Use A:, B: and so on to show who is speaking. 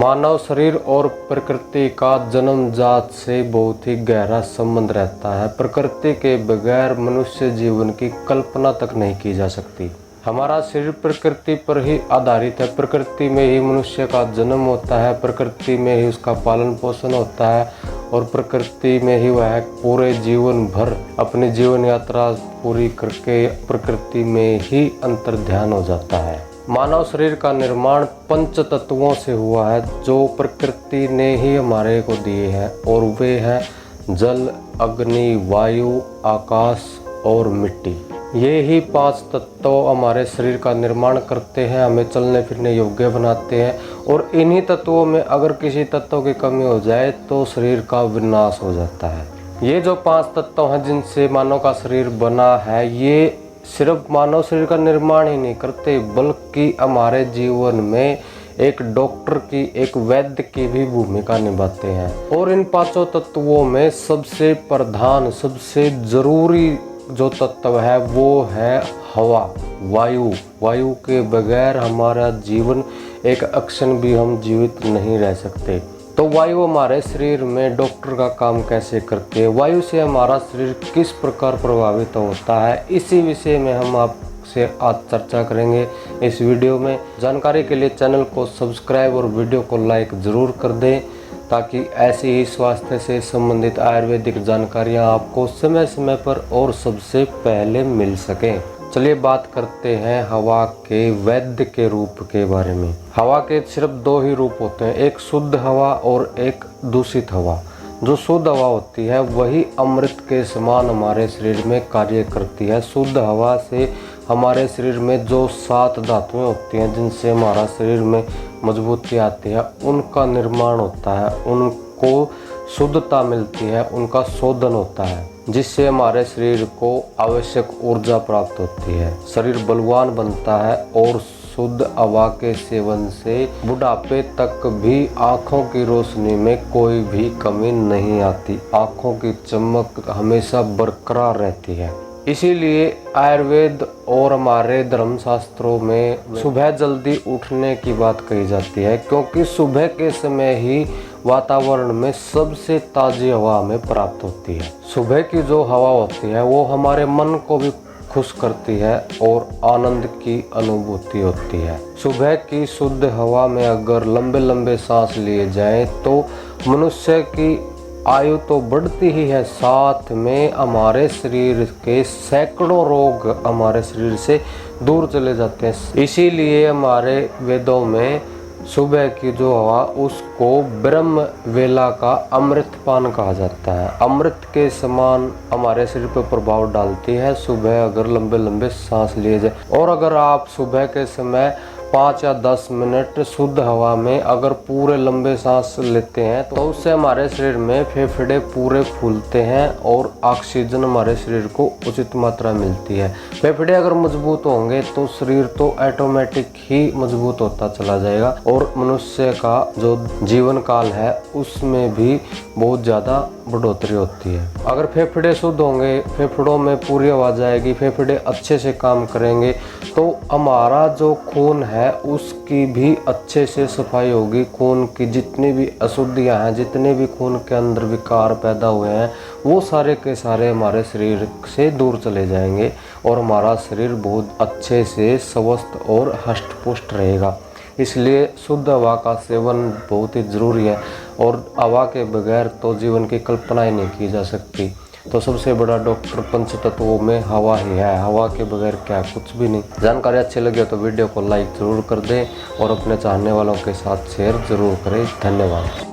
A: मानव शरीर और प्रकृति का जन्मजात से बहुत ही गहरा संबंध रहता है। प्रकृति के बगैर मनुष्य जीवन की कल्पना तक नहीं की जा सकती। हमारा शरीर प्रकृति पर ही आधारित है। प्रकृति में ही मनुष्य का जन्म होता है, प्रकृति में ही उसका पालन पोषण होता है और प्रकृति में ही वह पूरे जीवन भर अपनी जीवन यात्रा पूरी करके प्रकृति में ही अंतर्ध्यान हो जाता है। मानव शरीर का निर्माण पंच तत्वों से हुआ है जो प्रकृति ने ही हमारे को दिए हैं, और वे हैं जल, अग्नि, वायु, आकाश और मिट्टी। ये ही 5 तत्व हमारे शरीर का निर्माण करते हैं, हमें चलने फिरने योग्य बनाते हैं। और इन्हीं तत्वों में अगर किसी तत्व की कमी हो जाए तो शरीर का विनाश हो जाता है। ये जो 5 तत्व हैं जिनसे मानव का शरीर बना है, ये सिर्फ मानव शरीर का निर्माण ही नहीं करते बल्कि हमारे जीवन में एक डॉक्टर की, एक वैद्य की भी भूमिका निभाते हैं। और इन 5 तत्वों में सबसे प्रधान, सबसे जरूरी जो तत्व है वो है हवा, वायु। वायु के बगैर हमारा जीवन एक क्षण भी हम जीवित नहीं रह सकते। तो वायु हमारे शरीर में डॉक्टर का काम कैसे करती है, वायु से हमारा शरीर किस प्रकार प्रभावित होता है, इसी विषय में हम आपसे आज चर्चा करेंगे इस वीडियो में। जानकारी के लिए चैनल को सब्सक्राइब और वीडियो को लाइक ज़रूर कर दें ताकि ऐसी ही स्वास्थ्य से संबंधित आयुर्वेदिक जानकारियाँ आपको समय समय पर और सबसे पहले मिल सकें। चलिए बात करते हैं हवा के वैद्य के रूप के बारे में। हवा के सिर्फ 2 ही रूप होते हैं, एक शुद्ध हवा और एक दूषित हवा। जो शुद्ध हवा होती है वही अमृत के समान हमारे शरीर में कार्य करती है। शुद्ध हवा से हमारे शरीर में जो 7 धातुएं होती हैं जिनसे हमारा शरीर में मजबूती आती है, उनका निर्माण होता है, उनको शुद्धता मिलती है, उनका शोधन होता है, जिससे हमारे शरीर को आवश्यक ऊर्जा प्राप्त होती है, शरीर बलवान बनता है। और शुद्ध हवा के सेवन से बुढ़ापे तक भी आँखों की रोशनी में कोई भी कमी नहीं आती, आँखों की चमक हमेशा बरकरार रहती है। इसीलिए आयुर्वेद और हमारे धर्मशास्त्रों में सुबह जल्दी उठने की बात कही जाती है, क्योंकि सुबह के समय ही वातावरण में सबसे ताज़ी हवा हमें प्राप्त होती है। सुबह की जो हवा होती है वो हमारे मन को भी खुश करती है और आनंद की अनुभूति होती है। सुबह की शुद्ध हवा में अगर लंबे लंबे सांस लिए जाएं तो मनुष्य की आयु तो बढ़ती ही है, साथ में हमारे शरीर के सैकड़ों रोग हमारे शरीर से दूर चले जाते हैं। इसीलिए हमारे वेदों में सुबह की जो हवा उसको ब्रह्म वेला का अमृतपान कहा जाता है। अमृत के समान हमारे शरीर पर प्रभाव डालती है सुबह अगर लंबे लंबे सांस लिए जाए। और अगर आप सुबह के समय 5 या 10 मिनट शुद्ध हवा में अगर पूरे लंबे सांस लेते हैं तो उससे हमारे शरीर में फेफड़े पूरे फूलते हैं और ऑक्सीजन हमारे शरीर को उचित मात्रा मिलती है। फेफड़े अगर मजबूत होंगे तो शरीर तो ऑटोमेटिक ही मजबूत होता चला जाएगा और मनुष्य का जो जीवन काल है उसमें भी बहुत ज़्यादा बढ़ोतरी होती है। अगर फेफड़े शुद्ध होंगे, फेफड़ों में पूरी हवा जाएगी, फेफड़े अच्छे से काम करेंगे तो हमारा जो खून है उसकी भी अच्छे से सफाई होगी। खून की जितनी भी अशुद्धियां हैं, जितने भी खून के अंदर विकार पैदा हुए हैं, वो सारे के सारे हमारे शरीर से दूर चले जाएंगे और हमारा शरीर बहुत अच्छे से स्वस्थ और हष्ट पुष्ट रहेगा। इसलिए शुद्ध हवा का सेवन बहुत ही ज़रूरी है और हवा के बगैर तो जीवन की कल्पना ही नहीं की जा सकती। तो सबसे बड़ा डॉक्टर पंच तत्वों में हवा ही है, हवा के बगैर क्या कुछ भी नहीं। जानकारी अच्छी लगे तो वीडियो को लाइक ज़रूर कर दें और अपने चाहने वालों के साथ शेयर ज़रूर करें। धन्यवाद।